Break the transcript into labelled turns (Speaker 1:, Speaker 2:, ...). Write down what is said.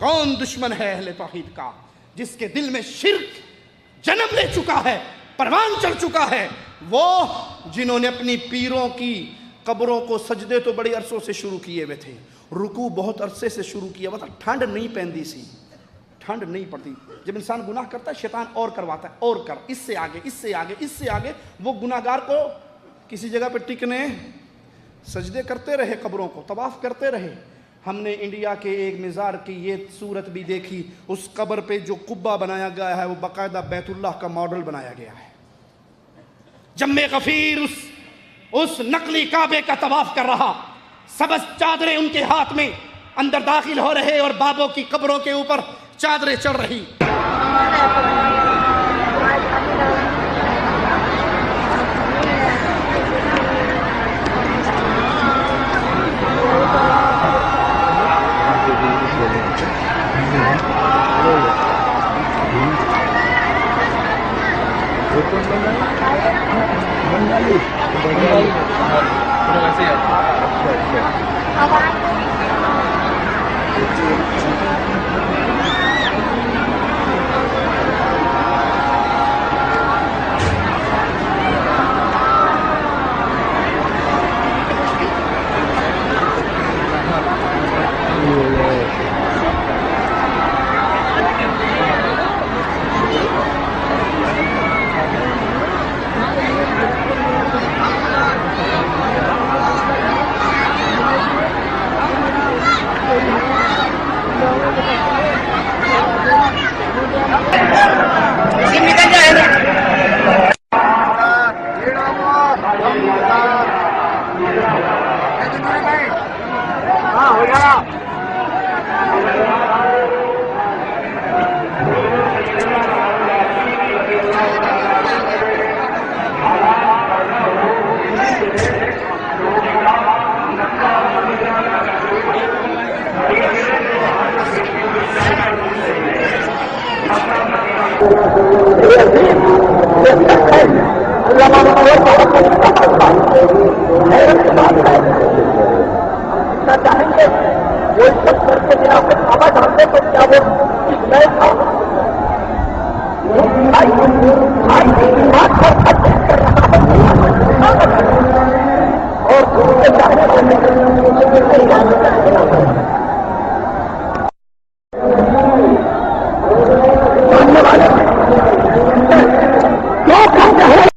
Speaker 1: कौन दुश्मन है अहले तौहीद का? जिसके दिल में शिर्क जन्म ले चुका है, परवान चढ़ चुका है, वो जिन्होंने अपनी पीरों की कब्रों को सजदे तो बड़े अरसों से शुरू किए हुए थे, रुकू बहुत अरसे से शुरू किया हुआ था, ठंड नहीं पैंदी सी, ठंड नहीं पड़ती। जब इंसान गुनाह करता है शैतान और करवाता है, और कर, इससे आगे, इससे आगे, इससे आगे। वो गुनाहगार को किसी जगह पे टिकने, सजदे करते रहे, कब्रों को तवाफ करते रहे। हमने इंडिया के एक मज़ार की ये सूरत भी देखी, उस कब्र पे जो कुब्बा बनाया गया है वो बाकायदा बैतुल्लाह का मॉडल बनाया गया है। जम्मे गफीर उस नकली काबे का तवाफ कर रहा, सबज चादरें उनके हाथ में, अंदर दाखिल हो रहे और बाबों की कब्रों के ऊपर चादरें चढ़ रही।
Speaker 2: चाहेंगे वो सब करके बिना कुछ आवाज हमसे तो क्या वो मैं था